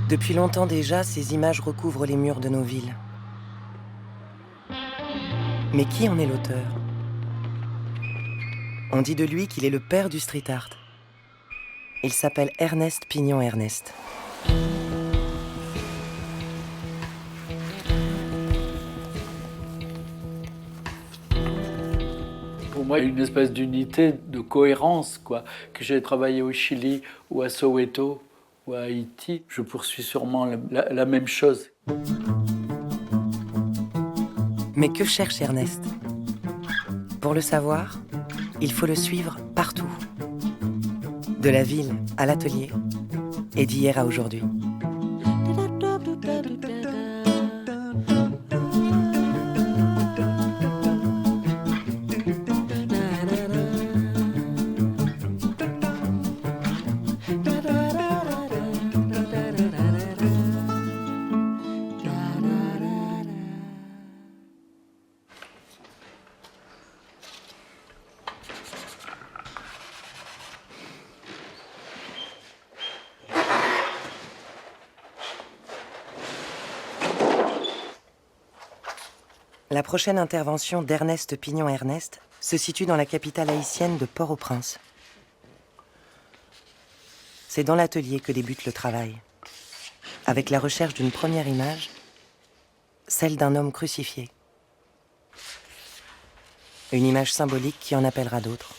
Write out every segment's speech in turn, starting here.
Depuis longtemps déjà, ces images recouvrent les murs de nos villes. Mais qui en est l'auteur? On dit de lui qu'il est le père du street art. Il s'appelle Ernest Pignon-Ernest. Pour moi, une espèce d'unité, de cohérence, quoi. Que j'ai travaillé au Chili ou à Soweto ou à Haïti, je poursuis sûrement la même chose. Mais que cherche Ernest? Pour le savoir, il faut le suivre partout. De la ville à l'atelier et d'hier à aujourd'hui. La prochaine intervention d'Ernest Pignon-Ernest se situe dans la capitale haïtienne de Port-au-Prince. C'est dans l'atelier que débute le travail, avec la recherche d'une première image, celle d'un homme crucifié. Une image symbolique qui en appellera d'autres.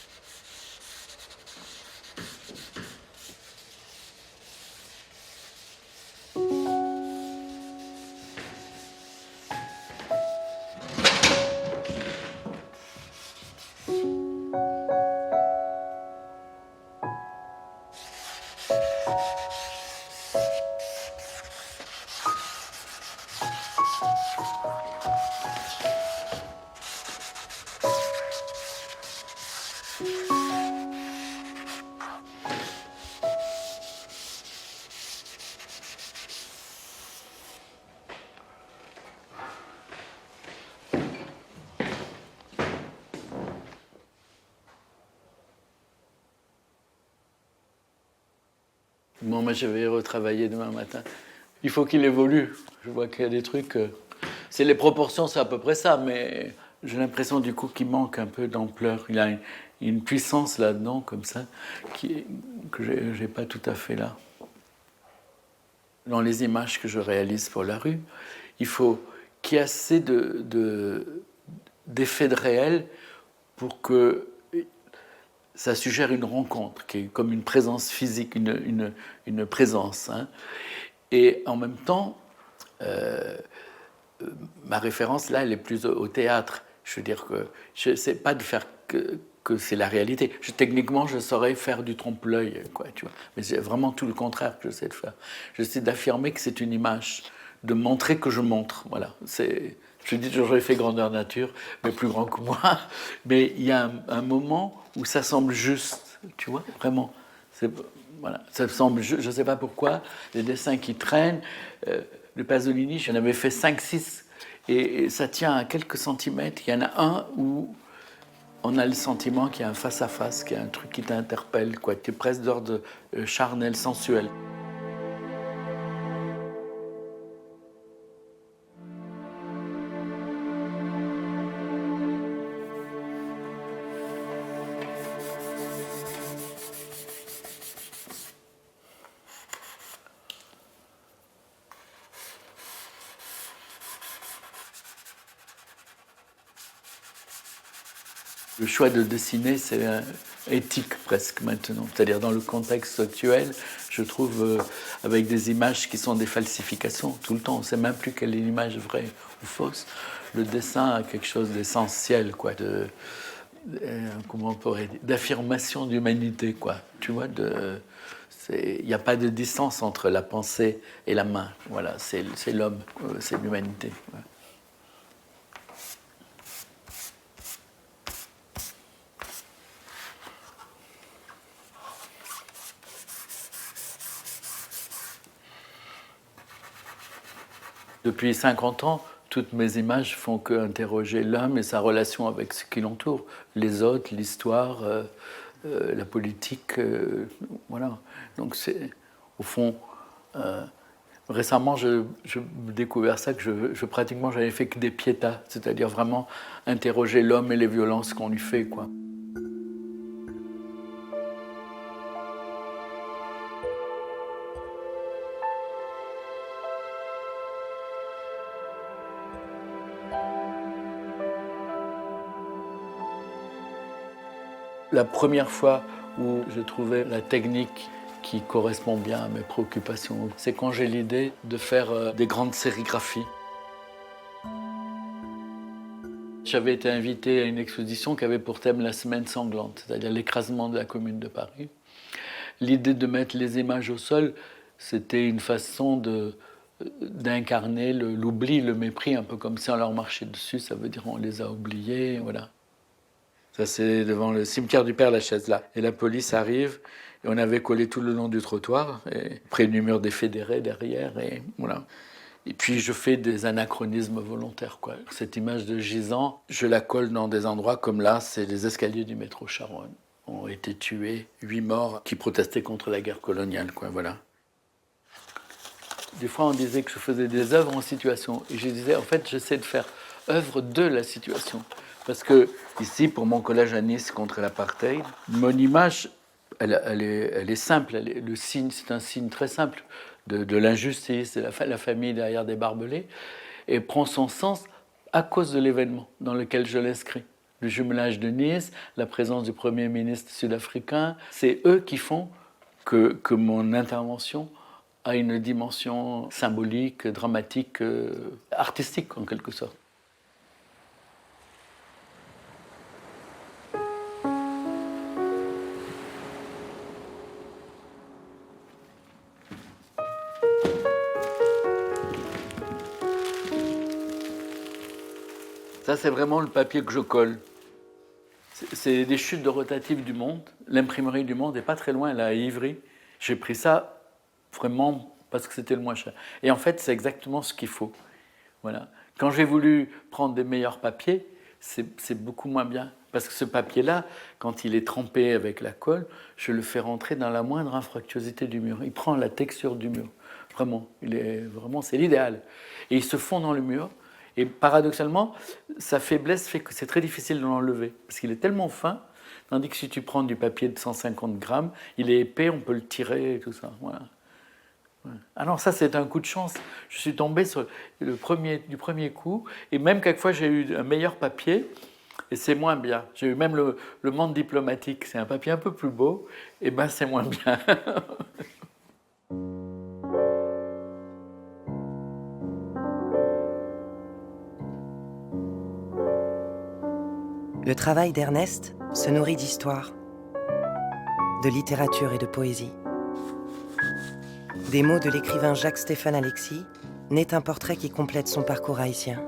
Bon, moi, je vais retravailler demain matin. Il faut qu'il évolue. Je vois qu'il y a des trucs... C'est les proportions, c'est à peu près ça, mais j'ai l'impression du coup qu'il manque un peu d'ampleur. Il a une puissance là-dedans, comme ça, que je n'ai pas tout à fait là. Dans les images que je réalise pour la rue, il faut qu'il y ait assez d'effets de réel pour que ça suggère une rencontre, qui est comme une présence physique, une présence. Hein. Et en même temps, ma référence, là, elle est plus au théâtre. Je veux dire que je ne sais pas de faire que c'est la réalité. Techniquement, je saurais faire du trompe-l'œil, quoi, tu vois. Mais c'est vraiment tout le contraire que je sais de faire. J'essaie d'affirmer que c'est une image, de montrer que je montre. Voilà. Je dis toujours, j'ai fait grandeur nature, mais plus grand que moi. Mais il y a un moment où ça semble juste, tu vois, vraiment. Voilà, ça semble juste, je ne sais pas pourquoi, les dessins qui traînent. Le Pasolini, j'en avais fait 5-6, et ça tient à quelques centimètres. Il y en a un où on a le sentiment qu'il y a un face-à-face, qu'il y a un truc qui t'interpelle, quoi, qui est presque d'ordre charnel, sensuel. Le choix de dessiner, c'est éthique presque maintenant. C'est-à-dire dans le contexte actuel, je trouve, avec des images qui sont des falsifications tout le temps. On ne sait même plus quelle est l'image vraie ou fausse. Le dessin a quelque chose d'essentiel, quoi, comment on pourrait dire, d'affirmation d'humanité, quoi. Tu vois, il n'y a pas de distance entre la pensée et la main. Voilà, c'est l'homme, c'est l'humanité. Ouais. Depuis 50 ans, toutes mes images font qu'interroger l'homme et sa relation avec ce qui l'entoure, les autres, l'histoire, la politique, voilà. Donc c'est, au fond, récemment, j'ai découvert ça, que pratiquement, j'avais fait que des piétas, c'est-à-dire vraiment interroger l'homme et les violences qu'on lui fait, quoi. La première fois où j'ai trouvé la technique qui correspond bien à mes préoccupations, c'est quand j'ai l'idée de faire des grandes sérigraphies. J'avais été invité à une exposition qui avait pour thème la semaine sanglante, c'est-à-dire l'écrasement de la Commune de Paris. L'idée de mettre les images au sol, c'était une façon d'incarner l'oubli, le mépris, un peu comme si on leur marchait dessus, ça veut dire on les a oubliés, voilà. Ça, c'est devant le cimetière du Père-Lachaise, là. Et la police arrive, et on avait collé tout le long du trottoir, et près du mur des fédérés derrière, et voilà. Et puis je fais des anachronismes volontaires, quoi. Cette image de gisant, je la colle dans des endroits comme là, c'est les escaliers du métro Charonne. Ont été tués, 8 morts qui protestaient contre la guerre coloniale, quoi, voilà. Des fois, on disait que je faisais des œuvres en situation, et je disais, en fait, j'essaie de faire œuvre de la situation. Parce que ici, pour mon collage à Nice contre l'apartheid, mon image, elle est simple. Le signe, c'est un signe très simple de l'injustice, de la famille derrière des barbelés, et prend son sens à cause de l'événement dans lequel je l'inscris. Le jumelage de Nice, la présence du Premier ministre sud-africain, c'est eux qui font que mon intervention a une dimension symbolique, dramatique, artistique en quelque sorte. Ça, c'est vraiment le papier que je colle. C'est des chutes de rotative du Monde. L'imprimerie du Monde n'est pas très loin, là, à Ivry. J'ai pris ça vraiment parce que c'était le moins cher. Et en fait, c'est exactement ce qu'il faut. Voilà. Quand j'ai voulu prendre des meilleurs papiers, c'est beaucoup moins bien. Parce que ce papier-là, quand il est trempé avec la colle, je le fais rentrer dans la moindre infractuosité du mur. Il prend la texture du mur. Vraiment, c'est l'idéal. Et il se fond dans le mur. Et paradoxalement, sa faiblesse fait que c'est très difficile de l'enlever, parce qu'il est tellement fin, tandis que si tu prends du papier de 150 grammes, il est épais, on peut le tirer et tout ça. Voilà. Alors ça, c'est un coup de chance. Je suis tombé sur du premier coup, et même quelquefois, j'ai eu un meilleur papier, et c'est moins bien. J'ai eu même le Monde diplomatique, c'est un papier un peu plus beau, et ben c'est moins bien. Le travail d'Ernest se nourrit d'histoire, de littérature et de poésie. Des mots de l'écrivain Jacques-Stéphane Alexis naît un portrait qui complète son parcours haïtien.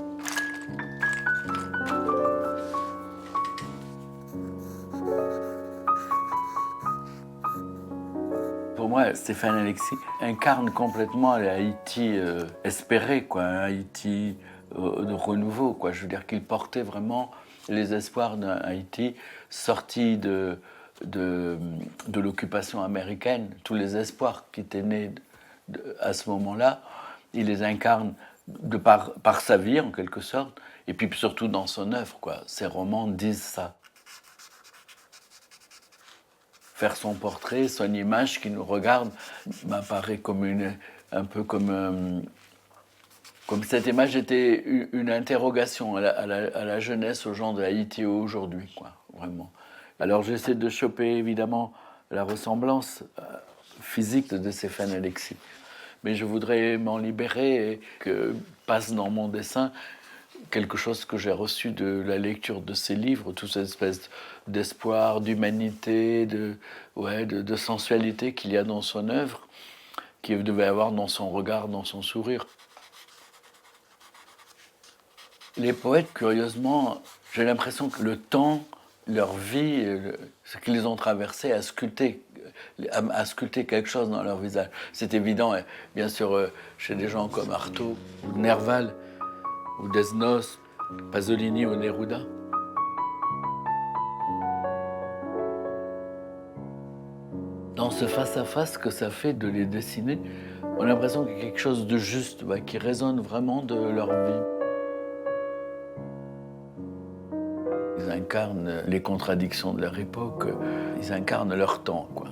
Pour moi, Stéphane Alexis incarne complètement l'Haïti espéré, quoi, un Haïti de renouveau, quoi. Je veux dire qu'il portait vraiment les espoirs d'un Haïti sorti de l'occupation américaine, tous les espoirs qui étaient nés à ce moment-là, il les incarne par sa vie, en quelque sorte, et puis surtout dans son œuvre, quoi. Ses romans disent ça. Faire son portrait, son image qui nous regarde, m'apparaît comme un peu comme cette image était une interrogation à la jeunesse, aux gens de Haïti aujourd'hui, quoi, vraiment. Alors j'essaie de choper évidemment la ressemblance physique de Stéphane Alexis, mais je voudrais m'en libérer et que passe dans mon dessin quelque chose que j'ai reçu de la lecture de ses livres, toute cette espèce d'espoir, d'humanité, de sensualité qu'il y a dans son œuvre, qu'il devait avoir dans son regard, dans son sourire. Les poètes, curieusement, j'ai l'impression que le temps, leur vie, ce qu'ils ont traversé a sculpté quelque chose dans leur visage. C'est évident, bien sûr, chez des gens comme Artaud ou Nerval, ou Desnos, Pasolini ou Neruda. Dans ce face-à-face que ça fait de les dessiner, on a l'impression qu'il y a quelque chose de juste, qui résonne vraiment de leur vie. Ils incarnent les contradictions de leur époque, ils incarnent leur temps, quoi.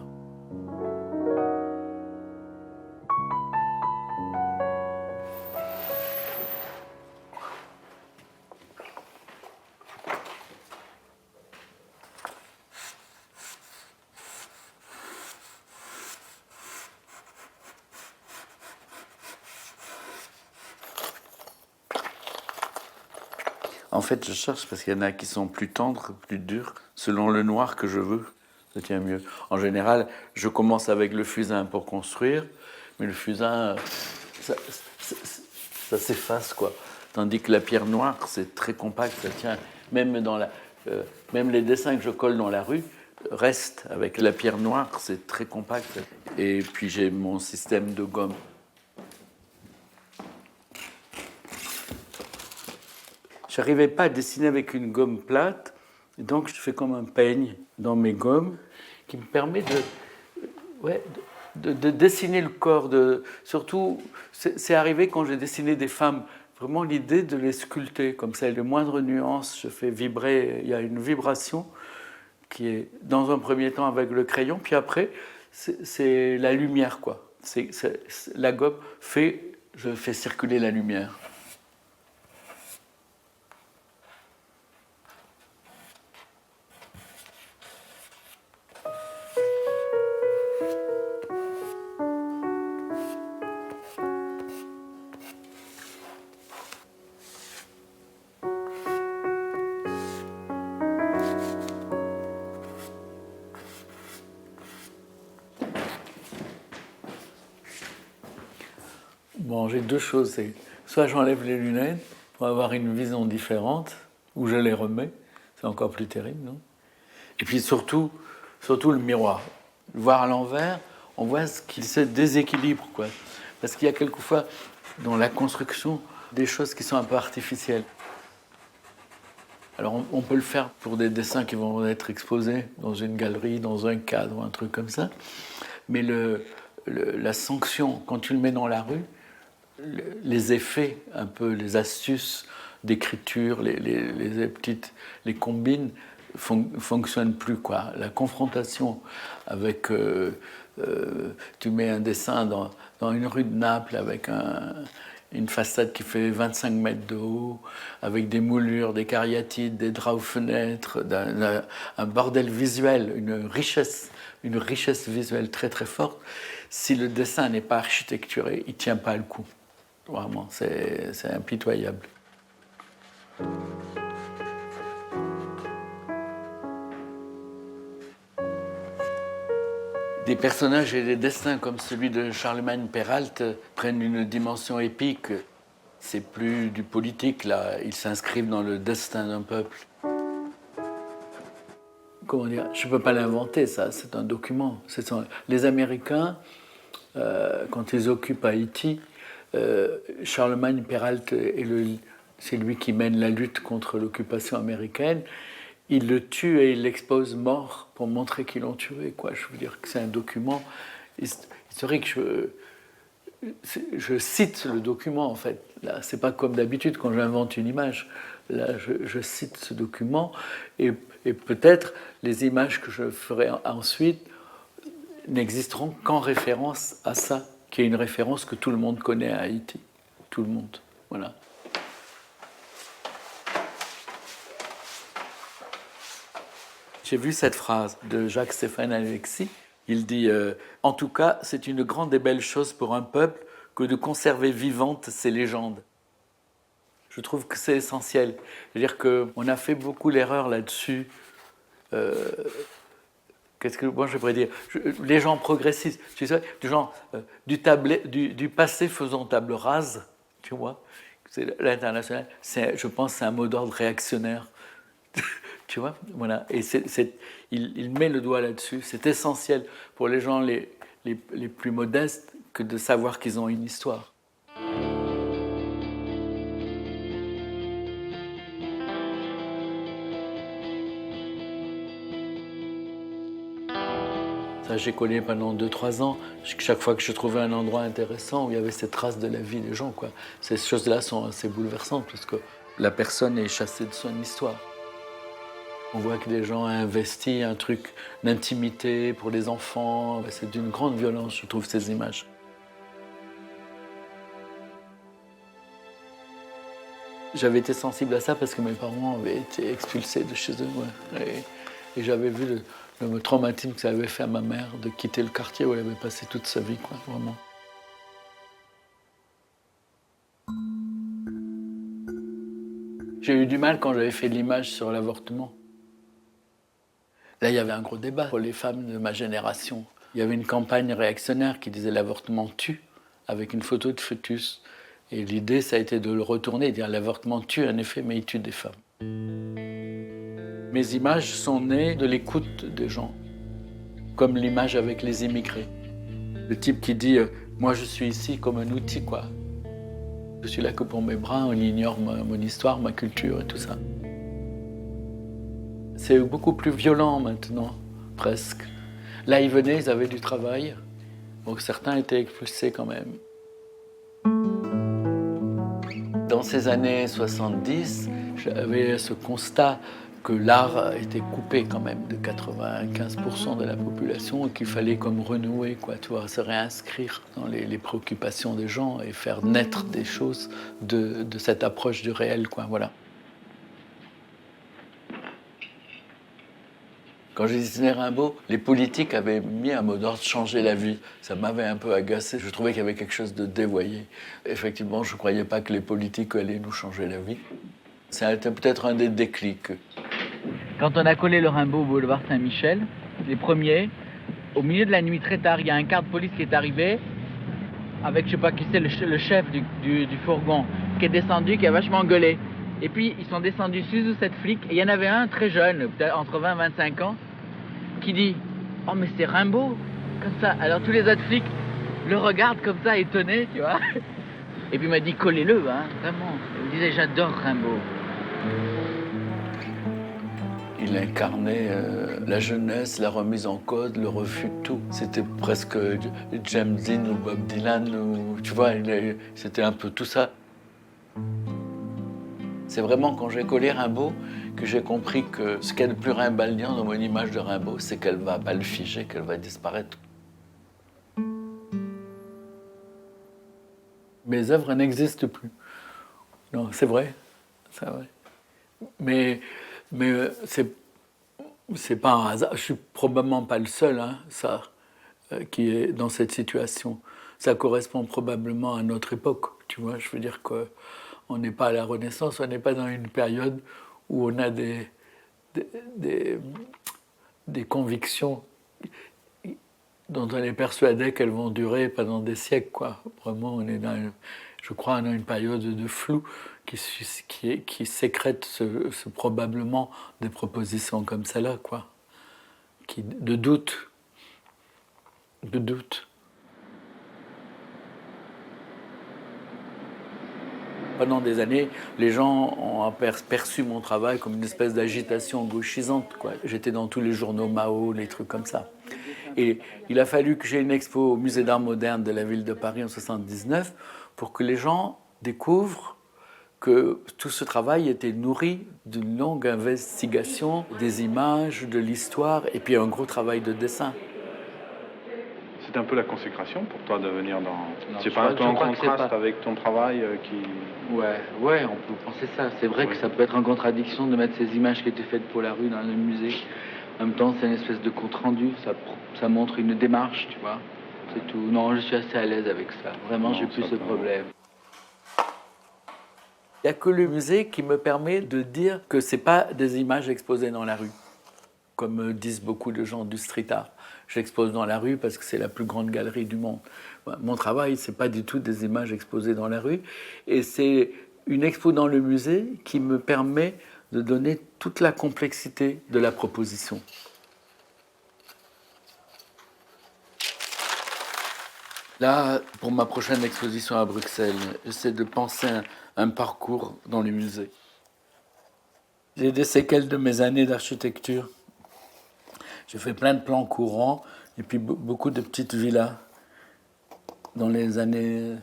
En fait, je cherche parce qu'il y en a qui sont plus tendres, plus durs, selon le noir que je veux. Ça tient mieux. En général, je commence avec le fusain pour construire, mais le fusain, ça s'efface, quoi. Tandis que la pierre noire, c'est très compact, ça tient. Même les dessins que je colle dans la rue restent avec la pierre noire, c'est très compact. Et puis j'ai mon système de gomme. Je n'arrivais pas à dessiner avec une gomme plate, donc je fais comme un peigne dans mes gommes qui me permet de dessiner le corps. Surtout, c'est arrivé quand j'ai dessiné des femmes, vraiment l'idée de les sculpter, comme ça, les moindres nuances, je fais vibrer, il y a une vibration qui est dans un premier temps avec le crayon, puis après, c'est la lumière, quoi. La gomme je fais circuler la lumière. Bon, j'ai deux choses. C'est soit j'enlève les lunettes pour avoir une vision différente, ou je les remets. C'est encore plus terrible, non? Et puis surtout le miroir. Voir à l'envers, on voit ce qu'il se déséquilibre, quoi. Parce qu'il y a quelquefois dans la construction des choses qui sont un peu artificielles. Alors on peut le faire pour des dessins qui vont être exposés dans une galerie, dans un cadre, un truc comme ça. Mais la sanction, quand tu le mets dans la rue, les effets, un peu les astuces d'écriture, les combines fonctionnent plus, quoi. La confrontation avec tu mets un dessin dans une rue de Naples avec une façade qui fait 25 mètres de haut, avec des moulures, des cariatides, des draps aux fenêtres, un bordel visuel, une richesse visuelle très très forte. Si le dessin n'est pas architecturé, il ne tient pas le coup. Vraiment, c'est impitoyable. Des personnages et des destins comme celui de Charlemagne Perrault prennent une dimension épique. C'est plus du politique, là. Ils s'inscrivent dans le destin d'un peuple. Comment dire? Je ne peux pas l'inventer, ça. C'est un document. Les Américains, quand ils occupent Haïti, Charlemagne Perrault c'est lui qui mène la lutte contre l'occupation américaine. Il le tue et il l'expose mort pour montrer qu'ils l'ont tué, quoi. Je veux dire que c'est un document historique. Je cite le document, en fait. Là, c'est pas comme d'habitude quand j'invente une image. Là, je cite ce document et peut-être les images que je ferai ensuite n'existeront qu'en référence à ça, qui est une référence que tout le monde connaît à Haïti. Tout le monde. Voilà. J'ai vu cette phrase de Jacques-Stéphane Alexis. Il dit « En tout cas, c'est une grande et belle chose pour un peuple que de conserver vivantes ses légendes. » Je trouve que c'est essentiel. C'est-à-dire qu'on a fait beaucoup l'erreur là-dessus. Qu'est-ce que moi je pourrais dire? Les gens progressistes, tu sais, du genre du passé faisant table rase, tu vois. C'est l'international. Je pense que c'est un mot d'ordre réactionnaire. Tu vois, voilà. Et il met le doigt là-dessus. C'est essentiel pour les gens les plus modestes que de savoir qu'ils ont une histoire. Ça, j'ai collé pendant 2-3 ans. Chaque fois que je trouvais un endroit intéressant où il y avait ces traces de la vie des gens, quoi. Ces choses-là sont assez bouleversantes parce que la personne est chassée de son histoire. On voit que des gens ont investi un truc d'intimité pour les enfants. C'est d'une grande violence, je trouve, ces images. J'avais été sensible à ça parce que mes parents avaient été expulsés de chez eux. Ouais. Et j'avais vu le traumatisme que ça avait fait à ma mère de quitter le quartier où elle avait passé toute sa vie, quoi, vraiment. J'ai eu du mal quand j'avais fait l'image sur l'avortement. Là, il y avait un gros débat pour les femmes de ma génération. Il y avait une campagne réactionnaire qui disait l'avortement tue, avec une photo de fœtus. Et l'idée, ça a été de le retourner, dire l'avortement tue en effet, mais il tue des femmes. Mes images sont nées de l'écoute des gens, comme l'image avec les immigrés. Le type qui dit moi je suis ici comme un outil, quoi. Je suis là que pour mes bras, on ignore mon histoire, ma culture et tout ça. C'est beaucoup plus violent maintenant, presque. Là, ils venaient, ils avaient du travail, donc certains étaient expulsés quand même. Dans ces années 70, j'avais ce constat que l'art était coupé quand même de 95% de la population et qu'il fallait comme renouer, quoi, tu vois, se réinscrire dans les préoccupations des gens et faire naître des choses de cette approche du réel, quoi, voilà. Quand j'ai dessiné Rimbaud, les politiques avaient mis un mot d'ordre changer la vie. Ça m'avait un peu agacé. Je trouvais qu'il y avait quelque chose de dévoyé. Effectivement, je ne croyais pas que les politiques allaient nous changer la vie. Ça a été peut-être un des déclics. Quand on a collé le Rimbaud au boulevard Saint-Michel, les premiers, au milieu de la nuit très tard, il y a un quart de police qui est arrivé avec, je sais pas qui c'est, le chef du fourgon, qui est descendu, qui a vachement gueulé. Et puis, ils sont descendus sous cette flic, et il y en avait un très jeune, peut-être entre 20 et 25 ans, qui dit « Oh, mais c'est Rimbaud !» Comme ça. Alors, tous les autres flics le regardent comme ça, étonnés, tu vois. Et puis, il m'a dit « Collez-le, hein, vraiment. » Il me disait « J'adore Rimbaud. » Il incarnait la jeunesse, la remise en cause, le refus de tout. C'était presque James Dean ou Bob Dylan, ou, tu vois, c'était un peu tout ça. C'est vraiment quand j'ai collé Rimbaud que j'ai compris que ce qu'il y a de plus rimbaldien dans mon image de Rimbaud, c'est qu'elle ne va pas le figer, qu'elle va disparaître. Mes œuvres n'existent plus. Non, c'est vrai. Mais c'est pas un hasard. Je suis probablement pas le seul, hein, qui est dans cette situation. Ça correspond probablement à notre époque, tu vois. Je veux dire qu'on n'est pas à la Renaissance, on n'est pas dans une période où on a des convictions dont on est persuadé qu'elles vont durer pendant des siècles, quoi. Vraiment, on est je crois, dans une période de flou qui sécrète probablement des propositions comme celle-là, quoi. De doute. Pendant des années, les gens ont perçu mon travail comme une espèce d'agitation gauchisante, quoi. J'étais dans tous les journaux Mao, les trucs comme ça. Et il a fallu que j'ai une expo au Musée d'art moderne de la ville de Paris en 1979 pour que les gens découvrent que tout ce travail était nourri d'une longue investigation des images, de l'histoire, et puis un gros travail de dessin. C'est un peu la consécration pour toi de venir dans... Non, c'est pas un peu en contraste avec ton travail qui... Ouais, on peut penser ça. C'est vrai que ça peut être en contradiction de mettre ces images qui étaient faites pour la rue dans le musée. En même temps, c'est une espèce de compte-rendu. Ça montre une démarche, tu vois. C'est tout. Non, je suis assez à l'aise avec ça. Vraiment, j'ai plus ce problème. Il n'y a que le musée qui me permet de dire que ce n'est pas des images exposées dans la rue, comme disent beaucoup de gens du street art. J'expose dans la rue parce que c'est la plus grande galerie du monde. Mon travail, ce n'est pas du tout des images exposées dans la rue. Et c'est une expo dans le musée qui me permet de donner toute la complexité de la proposition. Là, pour ma prochaine exposition à Bruxelles, j'essaie de penser un parcours dans les musées. J'ai des séquelles de mes années d'architecture. J'ai fait plein de plans courants Et puis beaucoup de petites villas dans les années,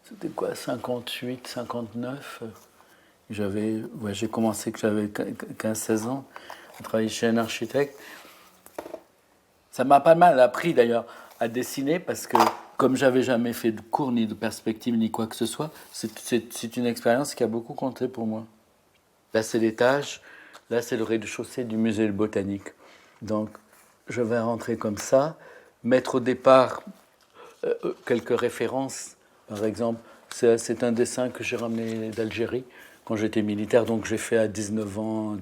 c'était quoi, 58, 59. J'ai commencé que j'avais 15-16 ans à travailler chez un architecte. Ça m'a pas mal appris d'ailleurs à dessiner parce que comme j'avais jamais fait de cours ni de perspective ni quoi que ce soit, c'est une expérience qui a beaucoup compté pour moi. Là c'est l'étage, là c'est le rez-de-chaussée du musée botanique. Donc je vais rentrer comme ça, mettre au départ quelques références. Par exemple, c'est un dessin que j'ai ramené d'Algérie quand j'étais militaire, donc j'ai fait à 19 ans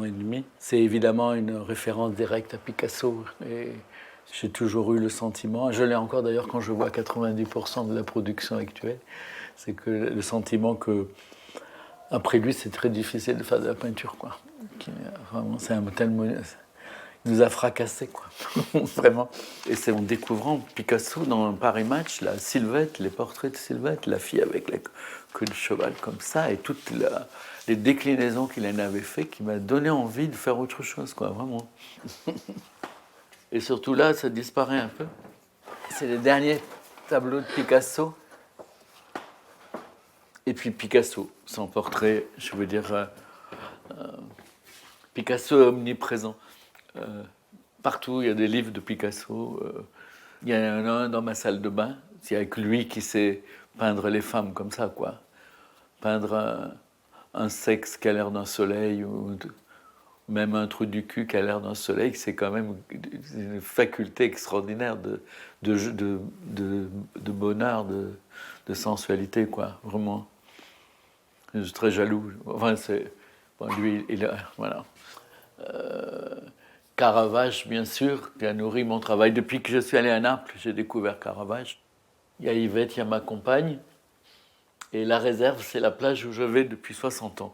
et demi. C'est évidemment une référence directe à Picasso. Et j'ai toujours eu le sentiment, je l'ai encore d'ailleurs quand je vois 90% de la production actuelle, c'est que le sentiment que après lui, c'est très difficile de faire de la peinture, quoi. Vraiment, c'est un tel... Il nous a fracassés, quoi. Vraiment. Et c'est en découvrant Picasso dans Paris Match, la Sylvette, les portraits de Sylvette, la fille avec la queue de cheval comme ça, et toutes les déclinaisons qu'il en avait fait, qui m'a donné envie de faire autre chose, quoi, vraiment. Et surtout là, ça disparaît un peu. C'est les derniers tableaux de Picasso. Et puis Picasso, son portrait, je veux dire, Picasso est omniprésent. Partout, il y a des livres de Picasso. Il y en a un dans ma salle de bain. C'est avec lui qui sait peindre les femmes comme ça, quoi. Peindre un sexe qui a l'air d'un soleil, ou même un trou du cul qui a l'air d'un soleil, c'est quand même une faculté extraordinaire de bonheur, de sensualité, quoi, vraiment. Je suis très jaloux. Enfin, lui, voilà. Caravage, bien sûr, qui a nourri mon travail. Depuis que je suis allé à Naples, j'ai découvert Caravage. Il y a Yvette, il y a ma compagne. Et la réserve, c'est la plage où je vais depuis 60 ans.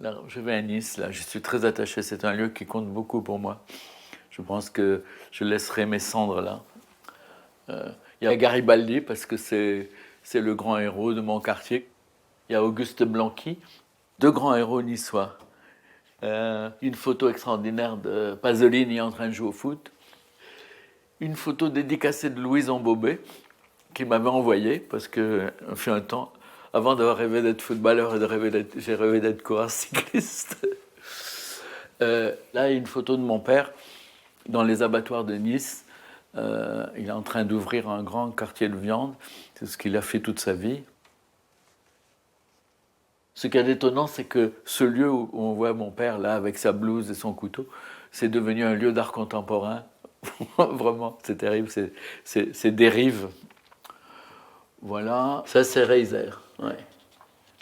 Là, je vais à Nice, là, je suis très attaché. C'est un lieu qui compte beaucoup pour moi. Je pense que je laisserai mes cendres là. Il y a Garibaldi, parce que c'est le grand héros de mon quartier. Il y a Auguste Blanqui, deux grands héros niçois. Une photo extraordinaire de Pasolini en train de jouer au foot. Une photo dédicacée de Louise Ambobé, qui m'avait envoyée, parce que, fait un temps, avant d'avoir rêvé d'être footballeur, j'ai rêvé d'être coureur cycliste. Là, une photo de mon père dans les abattoirs de Nice. Il est en train d'ouvrir un grand quartier de viande. C'est ce qu'il a fait toute sa vie. Ce qui est étonnant, c'est que ce lieu où on voit mon père, là, avec sa blouse et son couteau, c'est devenu un lieu d'art contemporain. Vraiment, c'est terrible, c'est dérive. Voilà, ça c'est Reiser. Ouais.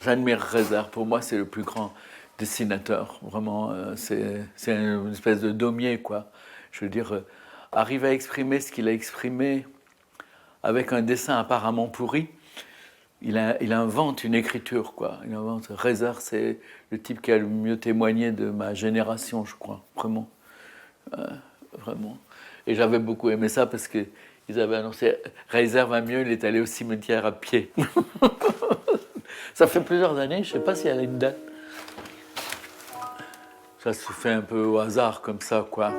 J'admire Reiser, pour moi c'est le plus grand dessinateur. Vraiment, c'est une espèce de daumier, quoi. Je veux dire, arrive à exprimer ce qu'il a exprimé avec un dessin apparemment pourri. Il invente une écriture, quoi. Il invente. Reiser, c'est le type qui a le mieux témoigné de ma génération, je crois. Vraiment. Vraiment. Et j'avais beaucoup aimé ça parce qu'ils avaient annoncé Reiser va mieux, il est allé au cimetière à pied. Ça fait plusieurs années, je ne sais pas s'il y a une date. Ça se fait un peu au hasard, comme ça, quoi.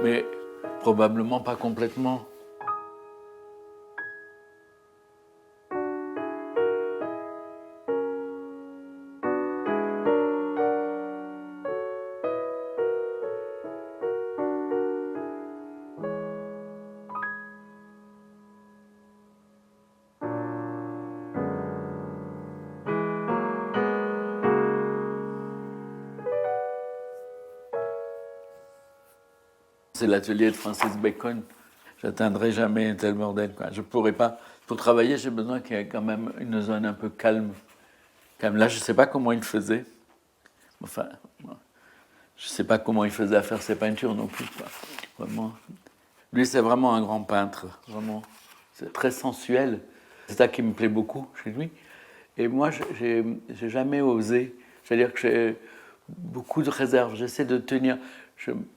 Mais probablement pas complètement. C'est l'atelier de Francis Bacon. J'atteindrai jamais un tel bordel, quoi. Je pourrais pas. Pour travailler, j'ai besoin qu'il y ait quand même une zone un peu calme. Là, je ne sais pas comment il faisait. Enfin, je ne sais pas comment il faisait à faire ses peintures non plus, quoi. Vraiment. Lui, c'est vraiment un grand peintre. Vraiment. C'est très sensuel. C'est ça qui me plaît beaucoup chez lui. Et moi, j'ai jamais osé. C'est-à-dire que j'ai beaucoup de réserves. J'essaie de tenir...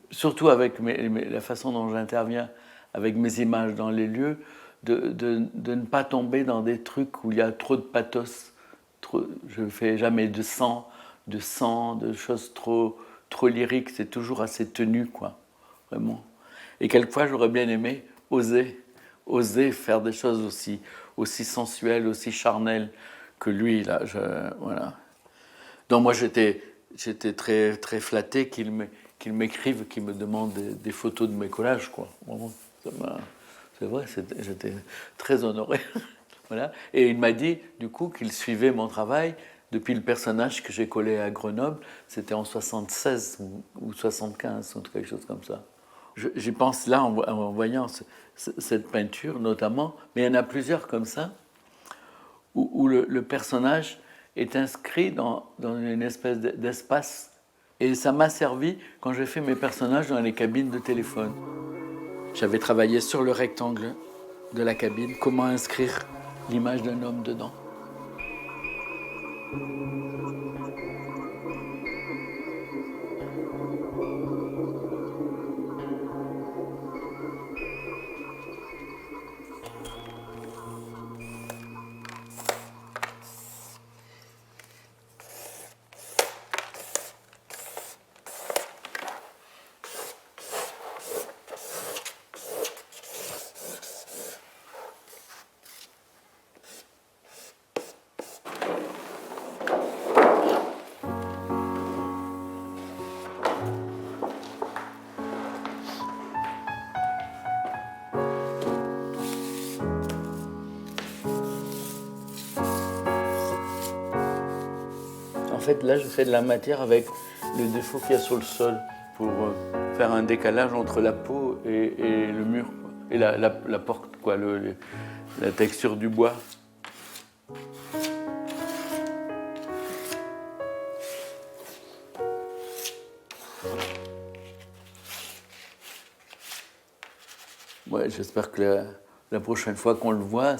surtout avec la façon dont j'interviens avec mes images dans les lieux, de ne pas tomber dans des trucs où il y a trop de pathos. Je ne fais jamais de sang, de choses trop lyriques. C'est toujours assez tenu, quoi. Vraiment. Et quelquefois, j'aurais bien aimé oser faire des choses aussi sensuelles, aussi charnelles que lui, là. Voilà. Donc moi, j'étais très, très flatté qu'il m'écrive, qu'il me demande des photos de mes collages, quoi. Vraiment, c'est vrai, j'étais très honoré. Voilà. Et il m'a dit, du coup, qu'il suivait mon travail depuis le personnage que j'ai collé à Grenoble. C'était en 76 ou 75, ou quelque chose comme ça. J'y pense là en voyant cette peinture, notamment, mais il y en a plusieurs comme ça, où le personnage est inscrit dans une espèce d'espace. Et ça m'a servi quand j'ai fait mes personnages dans les cabines de téléphone. J'avais travaillé sur le rectangle de la cabine, comment inscrire l'image d'un homme dedans. En fait, là, je fais de la matière avec le défaut qu'il y a sur le sol pour faire un décalage entre la peau et le mur, quoi. Et la porte, quoi, la texture du bois. Ouais, j'espère que la prochaine fois qu'on le voit,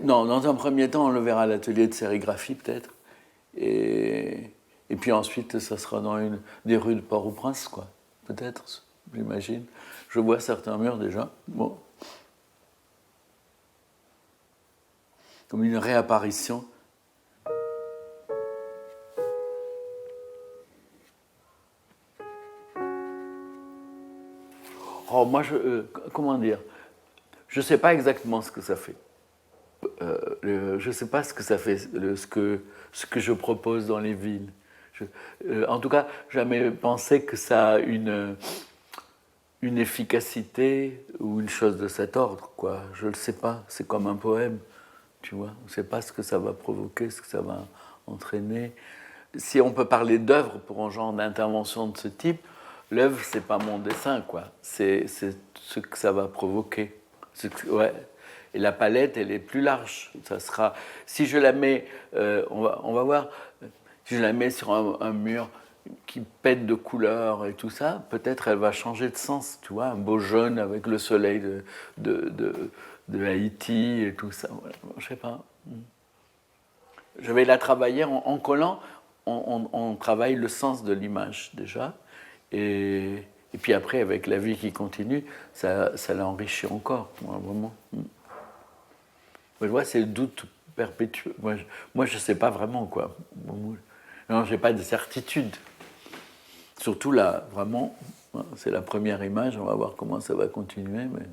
non, dans un premier temps, on le verra à l'atelier de sérigraphie, peut-être. Et puis ensuite, ça sera dans des rues de Port-au-Prince, quoi. Peut-être, j'imagine. Je vois certains murs déjà. Bon. Comme une réapparition. Oh, moi, comment dire? Je ne sais pas exactement ce que ça fait. Je ne sais pas ce que ça fait, ce que je propose dans les villes. En tout cas, jamais pensé que ça a une efficacité ou une chose de cet ordre, quoi. Je ne le sais pas. C'est comme un poème, tu vois. On ne sait pas ce que ça va provoquer, ce que ça va entraîner. Si on peut parler d'œuvre pour un genre d'intervention de ce type, l'œuvre, c'est pas mon dessin, quoi. C'est ce que ça va provoquer. Ouais. Et la palette, elle est plus large. Ça sera, si je la mets, on va voir, si je la mets sur un mur qui pète de couleurs et tout ça, peut-être elle va changer de sens, tu vois, un beau jaune avec le soleil de Haïti et tout ça. Voilà. Je sais pas. Je vais la travailler en collant. On travaille le sens de l'image déjà, et puis après, avec la vie qui continue, ça l'enrichit encore, vraiment. Je vois, c'est le doute perpétuel. Moi, je ne sais pas vraiment, quoi. Non, je n'ai pas de certitude. Surtout là, vraiment, c'est la première image, on va voir comment ça va continuer. Mais...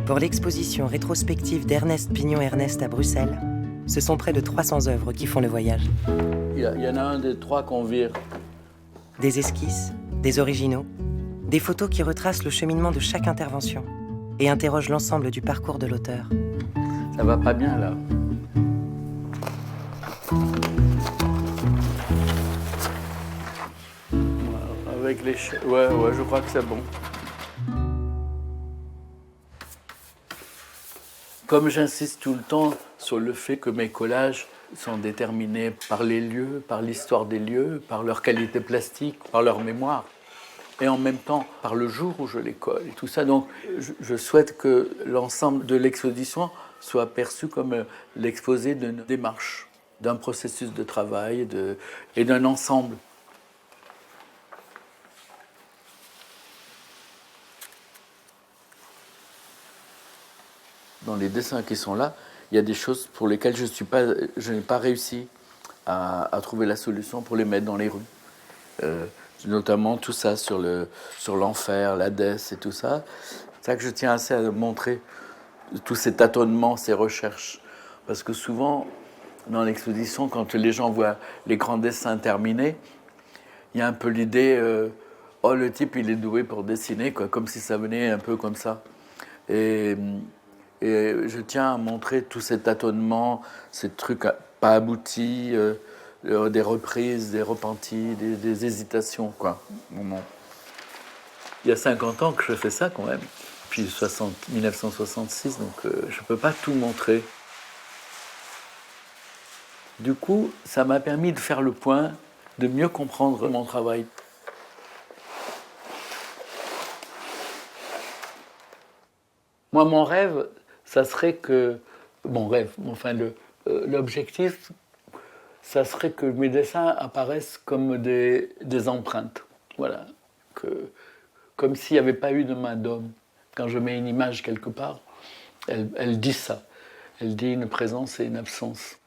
Pour l'exposition rétrospective d'Ernest Pignon-Ernest à Bruxelles, ce sont près de 300 œuvres qui font le voyage. Il y en a un des trois qu'on vire. Des esquisses, des originaux, des photos qui retracent le cheminement de chaque intervention et interrogent l'ensemble du parcours de l'auteur. Ça va pas bien, là. Avec les... Ouais, je crois que c'est bon. Comme j'insiste tout le temps sur le fait que mes collages sont déterminés par les lieux, par l'histoire des lieux, par leur qualité plastique, par leur mémoire. et en même temps par le jour où je les colle et tout ça. Donc je souhaite que l'ensemble de l'exposition soit perçu comme l'exposé d'une démarche, d'un processus de travail et d'un ensemble. Dans les dessins qui sont là, il y a des choses pour lesquelles je n'ai pas réussi à trouver la solution pour les mettre dans les rues. Notamment tout ça sur l'enfer, l'Hadès et tout ça. C'est ça que je tiens assez à montrer, tous ces tâtonnements, ces recherches. Parce que souvent, dans l'exposition, quand les gens voient les grands dessins terminés, il y a un peu l'idée, oh, le type, il est doué pour dessiner, quoi, comme si ça venait un peu comme ça. Et je tiens à montrer tous ces tâtonnements, ces trucs pas aboutis, des reprises, des repentis, des hésitations, quoi. Il y a 50 ans que je fais ça, quand même. Puis 1966, donc je ne peux pas tout montrer. Du coup, ça m'a permis de faire le point, de mieux comprendre mon travail. Moi, mon rêve, ça serait que... Mon rêve, enfin, l'objectif, ça serait que mes dessins apparaissent comme des empreintes. Voilà. Comme s'il n'y avait pas eu de main d'homme. Quand je mets une image quelque part, elle dit ça. Elle dit une présence et une absence.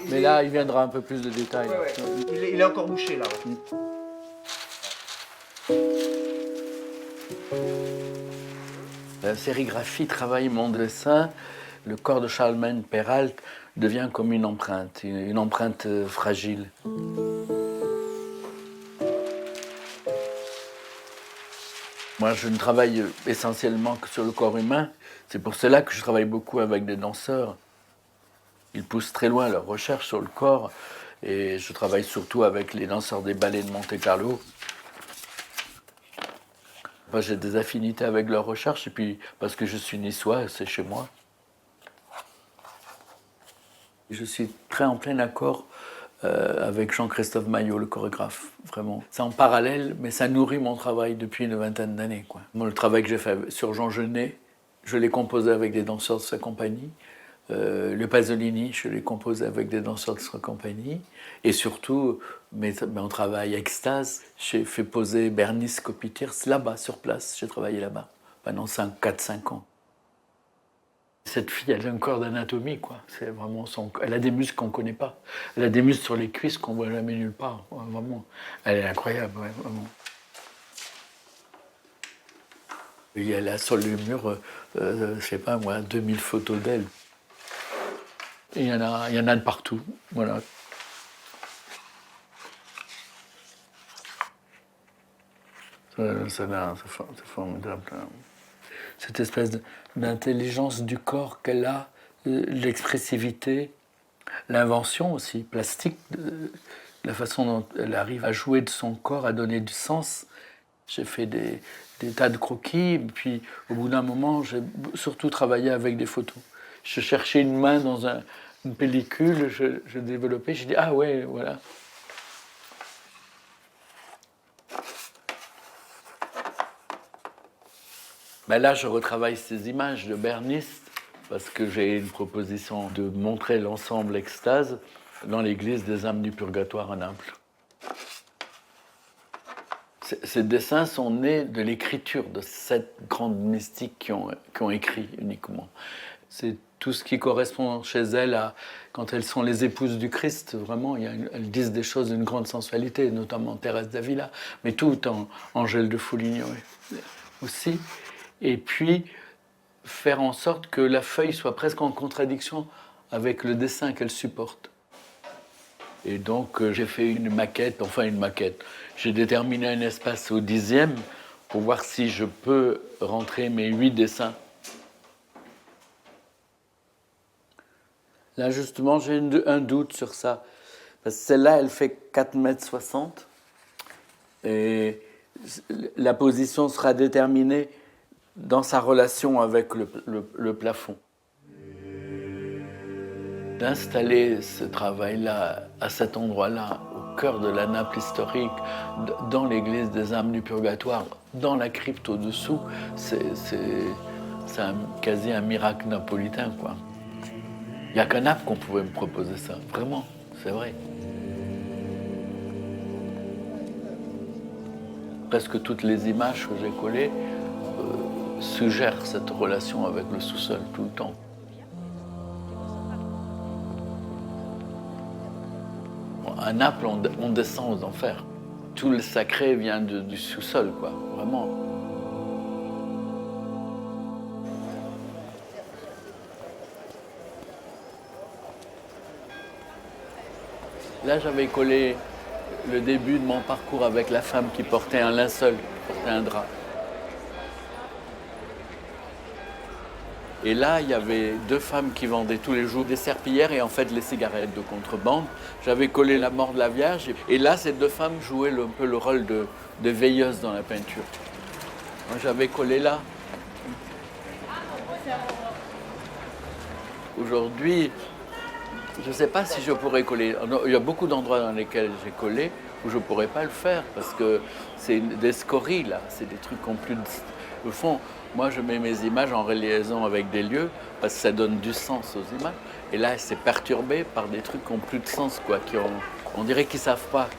Mais là, il viendra un peu plus de détails. Ouais, ouais. Il est encore bouché, là. La sérigraphie travaille mon dessin. Le corps de Charlemagne Peralt devient comme une empreinte fragile. Moi, je ne travaille essentiellement que sur le corps humain. C'est pour cela que je travaille beaucoup avec des danseurs. Ils poussent très loin leurs recherches sur le corps. Et je travaille surtout avec les danseurs des ballets de Monte-Carlo. Moi, j'ai des affinités avec leurs recherches. Et puis, parce que je suis niçois, c'est chez moi. Je suis très en plein accord avec Jean-Christophe Maillot, le chorégraphe, vraiment. C'est en parallèle, mais ça nourrit mon travail depuis une vingtaine d'années, quoi. Moi, le travail que j'ai fait sur Jean Genet, je l'ai composé avec des danseurs de sa compagnie. Le Pasolini, je l'ai composé avec des danseurs de sa compagnie. Et surtout, mon travail Extase, j'ai fait poser Bernice Kopitiers là-bas, sur place. J'ai travaillé là-bas pendant 4-5 ans. Cette fille, elle a un corps d'anatomie, quoi. C'est vraiment elle a des muscles qu'on ne connaît pas. Elle a des muscles sur les cuisses qu'on ne voit jamais nulle part. Ouais, vraiment. Elle est incroyable, ouais, vraiment. Et elle a sur le mur, je sais pas moi, 2000 photos d'elle. Et il y en a de partout, voilà. C'est formidable. Cette espèce d'intelligence du corps qu'elle a, l'expressivité, l'invention aussi, plastique, la façon dont elle arrive à jouer de son corps, à donner du sens. J'ai fait des tas de croquis, et puis au bout d'un moment, j'ai surtout travaillé avec des photos. Je cherchais une main dans une pellicule, je développais, j'ai dit « Ah ouais, voilà ». Ben là, je retravaille ces images de Bernice parce que j'ai une proposition de montrer l'ensemble Extase dans l'église des âmes du purgatoire à Naples. Ces dessins sont nés de l'écriture de 7 grandes mystiques qui ont écrit uniquement. C'est tout ce qui correspond chez elles à quand elles sont les épouses du Christ. Vraiment, elles disent des choses d'une grande sensualité, notamment Thérèse d'Avila, mais tout en Angèle de Foligno aussi. Et puis, faire en sorte que la feuille soit presque en contradiction avec le dessin qu'elle supporte. Et donc, j'ai fait une maquette. J'ai déterminé un espace au 10e pour voir si je peux rentrer mes 8 dessins. Là, justement, j'ai un doute sur ça. Parce que celle-là, elle fait 4,60 m. Et la position sera déterminée dans sa relation avec le plafond. D'installer ce travail-là, à cet endroit-là, au cœur de la Naples historique, dans l'église des âmes du purgatoire, dans la crypte au-dessous, c'est quasi un miracle napolitain, quoi. Il n'y a qu'à Naples qu'on pouvait me proposer ça, vraiment, c'est vrai. Presque toutes les images que j'ai collées suggèrent cette relation avec le sous-sol tout le temps. À Naples, on descend aux enfers. Tout le sacré vient du sous-sol, quoi, vraiment. Là, j'avais collé le début de mon parcours avec la femme qui portait un linceul, qui portait un drap. Et là, il y avait deux femmes qui vendaient tous les jours des serpillères et en fait les cigarettes de contrebande. J'avais collé la mort de la Vierge et là, ces deux femmes jouaient un peu le rôle de veilleuses dans la peinture. Moi, j'avais collé là. Aujourd'hui, je ne sais pas si je pourrais coller. Il y a beaucoup d'endroits dans lesquels j'ai collé où je ne pourrais pas le faire parce que c'est des scories, là. C'est des trucs qui ont plus de... Au fond, moi, je mets mes images en liaison avec des lieux parce que ça donne du sens aux images. Et là, c'est perturbé par des trucs qui n'ont plus de sens, quoi. On dirait qu'ils ne savent pas.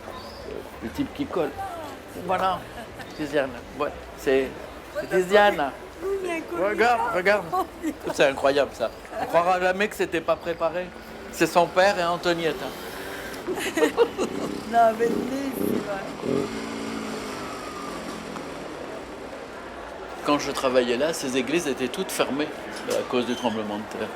Le type qui colle. Voilà, Tiziane. Ouais, c'est Tiziane. Regarde. C'est incroyable, ça. On ne croira jamais que c'était pas préparé. C'est son père et Antonietta. No, bellissima. Quand je travaillais là, ces églises étaient toutes fermées à cause du tremblement de terre.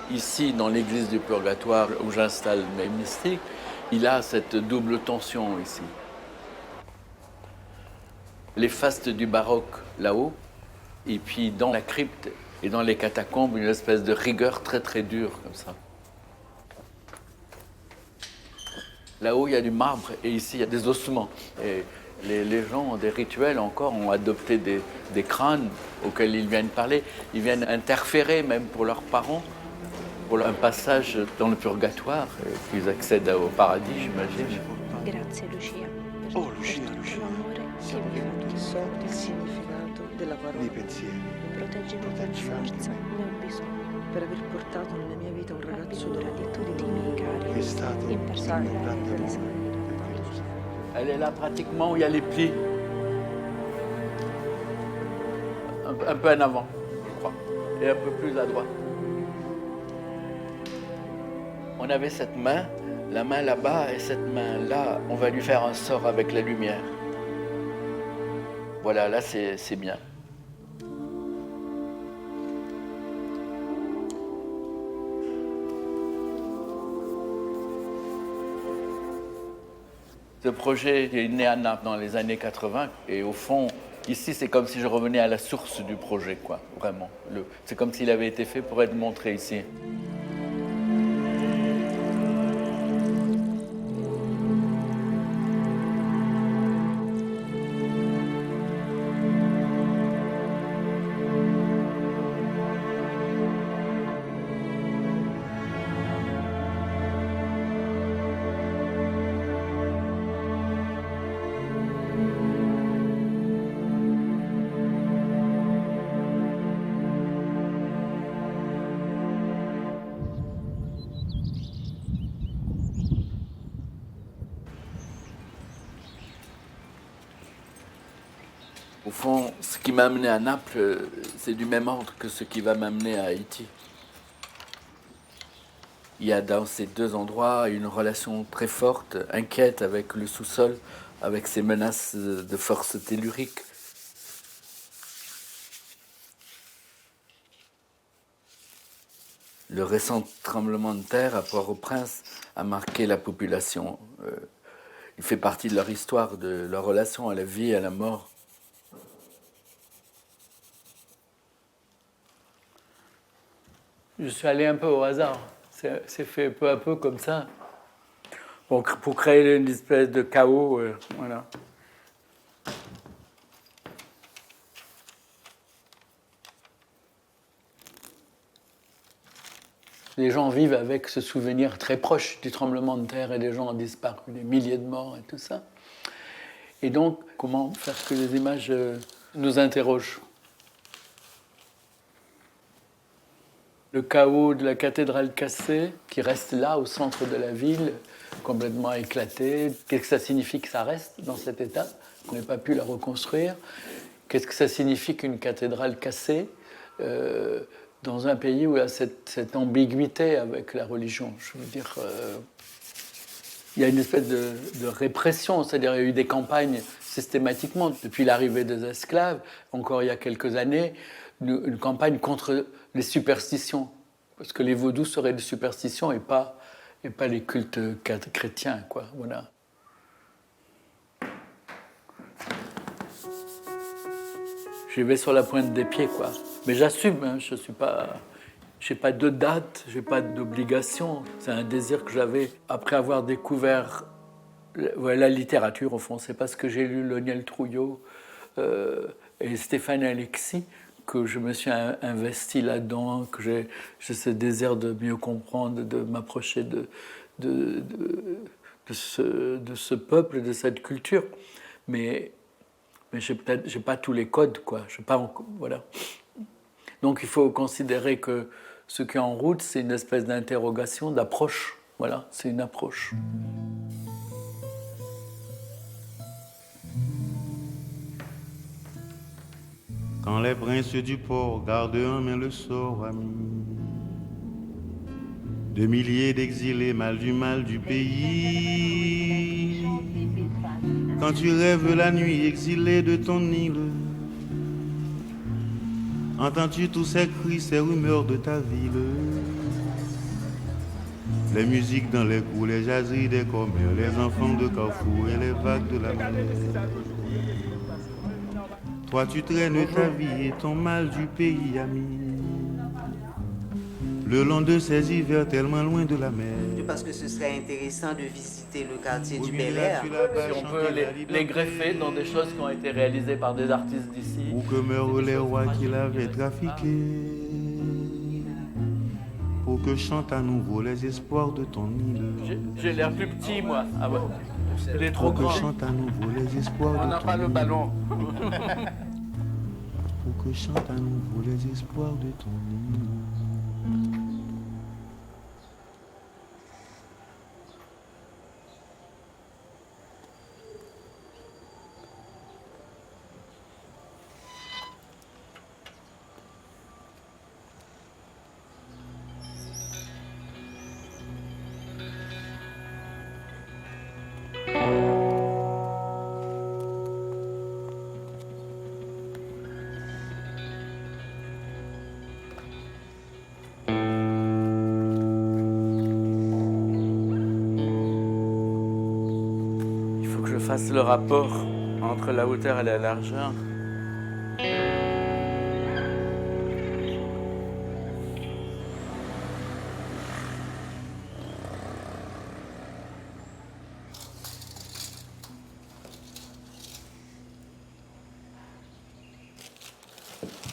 Ici, dans l'église du Purgatoire, où j'installe mes mystiques, il a cette double tension ici. Les fastes du baroque là-haut, et puis dans la crypte et dans les catacombes, une espèce de rigueur très très dure comme ça. Là-haut, il y a du marbre et ici, il y a des ossements. Et les gens ont des rituels encore, ont adopté des crânes auxquels ils viennent parler. Ils viennent interférer même pour leurs parents, pour un passage dans le purgatoire, qu'ils accèdent au paradis, j'imagine. Grazie Lucia. Oh, Lucia. Siamo Che so il significato della parola. Nei pensieri. Proteggimi con forza, ne ho bisogno. Per aver portato nella mia vita un ragazzo Abbi cura di tutti i miei cari. che è stato In un particolare grande di amore. Elle est là pratiquement où il y a les plis. Un peu en avant, je crois, et un peu plus à droite. On avait cette main, la main là-bas, et cette main-là, on va lui faire un sort avec la lumière. Voilà, là c'est bien. Ce projet est né à Naples dans les années 80 et au fond, ici c'est comme si je revenais à la source du projet, quoi, vraiment. C'est comme s'il avait été fait pour être montré ici. Au fond, ce qui m'a amené à Naples, c'est du même ordre que ce qui va m'amener à Haïti. Il y a dans ces deux endroits une relation très forte, inquiète avec le sous-sol, avec ses menaces de force tellurique. Le récent tremblement de terre à Port-au-Prince a marqué la population. Il fait partie de leur histoire, de leur relation à la vie et à la mort. Je suis allé un peu au hasard. C'est fait peu à peu comme ça. pour créer une espèce de chaos, voilà. Les gens vivent avec ce souvenir très proche du tremblement de terre et des gens ont disparu, des milliers de morts et tout ça. Et donc, comment faire que les images nous interrogent? Le chaos de la cathédrale cassée, qui reste là, au centre de la ville, complètement éclatée. Qu'est-ce que ça signifie que ça reste dans cet état, qu'on n'ait pas pu la reconstruire? Qu'est-ce que ça signifie qu'une cathédrale cassée dans un pays où il y a cette ambiguïté avec la religion? Je veux dire, il y a une espèce de répression, c'est-à-dire il y a eu des campagnes systématiquement, depuis l'arrivée des esclaves, encore il y a quelques années, une campagne contre les superstitions, parce que les vaudous seraient des superstitions et pas les cultes chrétiens, quoi. Voilà. J'y vais sur la pointe des pieds, quoi. Mais j'assume, hein, j'ai pas de date, j'ai pas d'obligation. C'est un désir que j'avais après avoir découvert la littérature, au fond. C'est parce que j'ai lu Loniel Trouillot et Stéphane Alexis que je me suis investi là-dedans, que j'ai ce désir de mieux comprendre, de m'approcher de ce peuple, de cette culture. Mais j'ai pas tous les codes, quoi. Voilà. Donc il faut considérer que ce qui est en route, c'est une espèce d'interrogation, d'approche. Voilà, c'est une approche. Quand les princes du port gardent en main le sort ami de milliers d'exilés mal du pays, quand tu rêves la nuit exilé de ton île, entends-tu tous ces cris, ces rumeurs de ta ville, les musiques dans les coups, les jaseries des commères, les enfants de Carrefour et les vagues de la mer. Toi tu traînes ta vie et ton mal du pays ami, le long de ces hivers tellement loin de la mer. Je pense que ce serait intéressant de visiter le quartier du Bel-Air. Si on peut les greffer dans des choses qui ont été réalisées par des artistes d'ici. Où que meurent les rois qui l'avaient trafiqué, pour que chantent à nouveau les espoirs de ton île. J'ai l'air plus petit, moi. Ah ouais. Il est trop pour grand. Que chantent à nouveau les espoirs de ton île. On n'a pas le ballon. Pour que chantent à nouveau les espoirs de ton île. Fasse le rapport entre la hauteur et la largeur.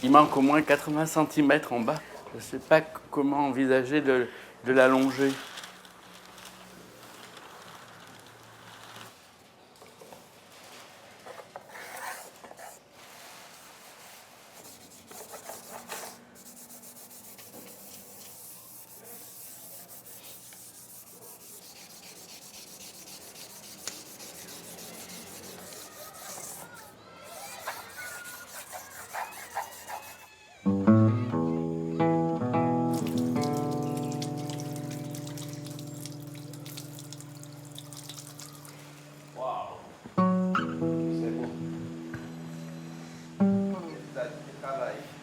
Il manque au moins 80 cm en bas. Je ne sais pas comment envisager de l'allonger.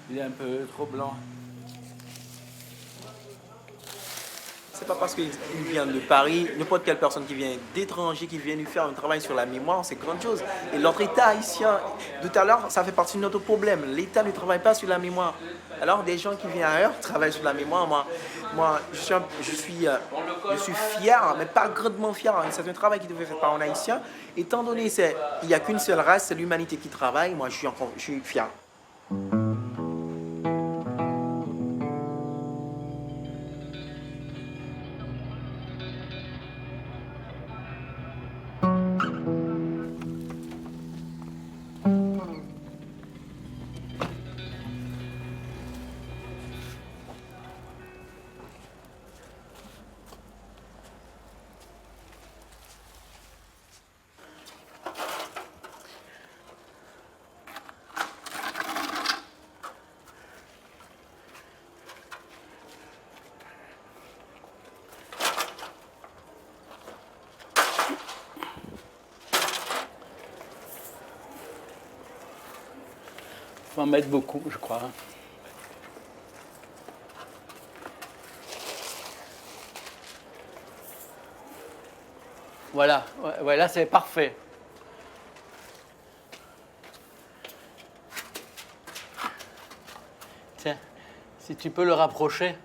Il est un peu trop blanc. C'est pas parce qu'il vient de Paris, n'importe quelle personne qui vient d'étranger, qui vient lui faire un travail sur la mémoire, c'est grande chose. Et notre État haïtien, tout à l'heure, ça fait partie de notre problème. L'État ne travaille pas sur la mémoire. Alors des gens qui viennent ailleurs travaillent sur la mémoire. Moi je suis fier, mais pas grandement fier. C'est un travail qui devait être fait par un Haïtien. Étant donné qu'il n'y a qu'une seule race, c'est l'humanité qui travaille, moi je suis fier. Faut en mettre beaucoup, je crois. Voilà, là c'est parfait. Tiens, si tu peux le rapprocher.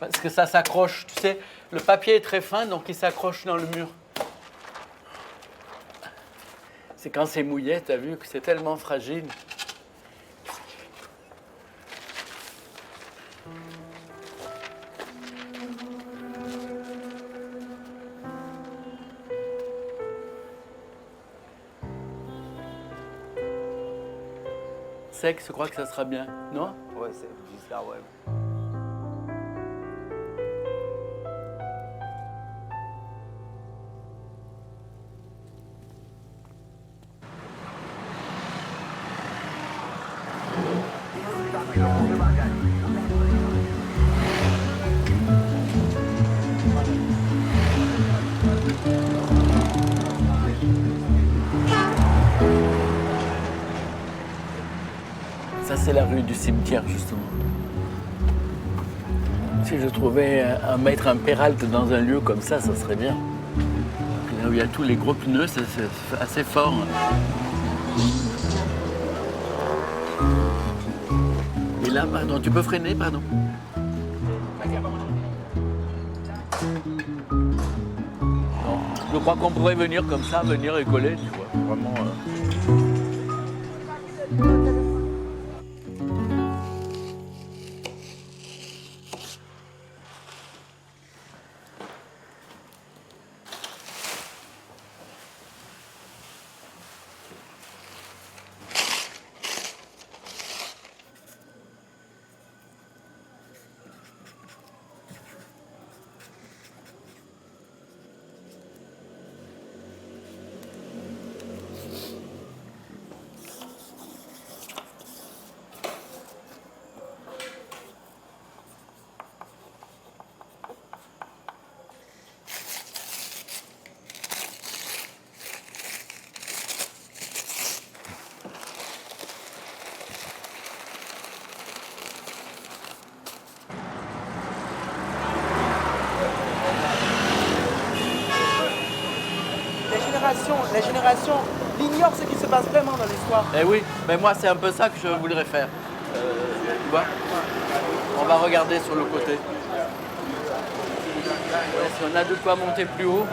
Parce que ça s'accroche, tu sais, le papier est très fin, donc il s'accroche dans le mur. C'est quand c'est mouillé, t'as vu que c'est tellement fragile. Sec, je crois que ça sera bien, non? Ouais, c'est bizarre, ouais. Ça, c'est la rue du cimetière, justement. Si je trouvais mettre un péralte dans un lieu comme ça serait bien. Là où il y a tous les gros pneus, c'est assez fort. Et là, pardon, tu peux freiner, pardon? Non, je crois qu'on pourrait venir comme ça, venir et coller, tu vois, vraiment... Les générations ignorent ce qui se passe vraiment dans l'histoire. Eh oui, mais moi c'est un peu ça que je voudrais faire. Tu vois, on va regarder sur le côté. Ouais, si on a de quoi monter plus haut.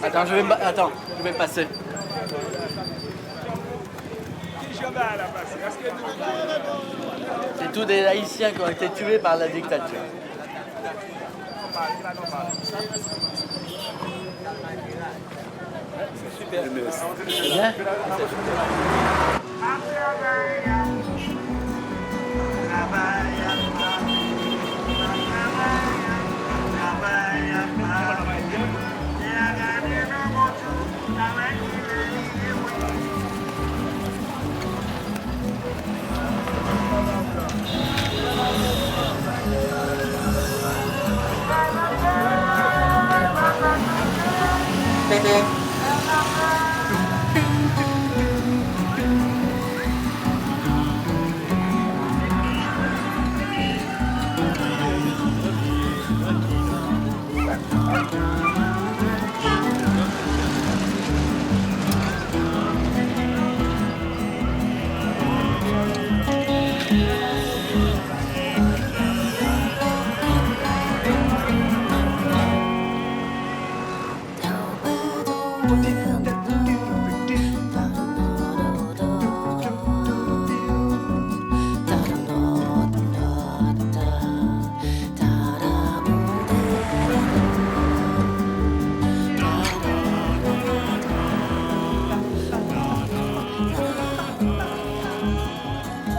Attends, je vais passer. C'est tous des Haïtiens qui ont été tués par la dictature. C'est super. C'est bien?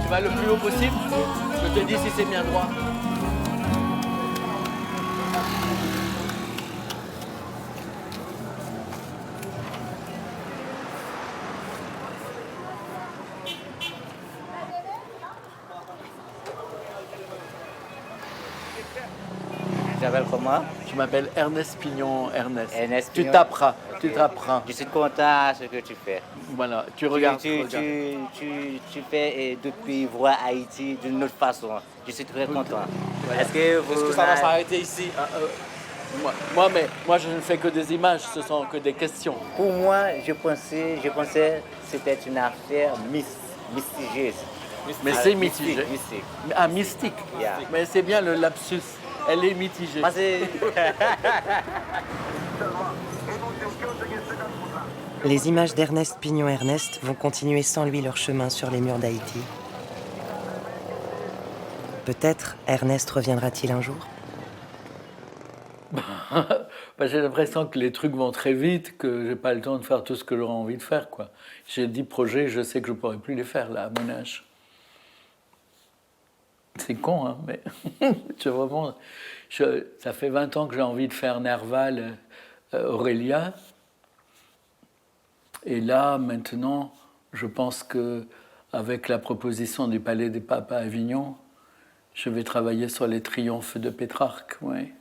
Tu vas le plus haut possible. Je te dis si c'est bien droit. Tu t'appelles comment? Je m'appelle Ernest Pignon. Ernest. Ernest Tu Pignon. t'apprends. Ok. Tu t'apprends. Je suis content de ce que tu fais. Voilà. Tu regardes. Tu fais depuis voir Haïti d'une autre façon. Je suis très content. Voilà. Est-ce que ça va s'arrêter ici? Moi, je ne fais que des images. Ce sont que des questions. Pour moi, je pensais que c'était une affaire mystigieuse. Mais c'est mitigé. Mystique. Ah, mystique. Yeah. Mais c'est bien le lapsus. Elle est mitigée. Parce que- Les images d'Ernest Pignon-Ernest vont continuer sans lui leur chemin sur les murs d'Haïti. Peut-être Ernest reviendra-t-il un jour? J'ai l'impression que les trucs vont très vite, que j'ai pas le temps de faire tout ce que j'aurais envie de faire, quoi. J'ai 10 projets, je sais que je pourrais plus les faire là à mon âge. C'est con, hein, mais ça fait 20 ans que j'ai envie de faire Nerval, Aurélia. Et là, maintenant, je pense qu'avec la proposition du Palais des Papes à Avignon, je vais travailler sur les triomphes de Pétrarque. Ouais.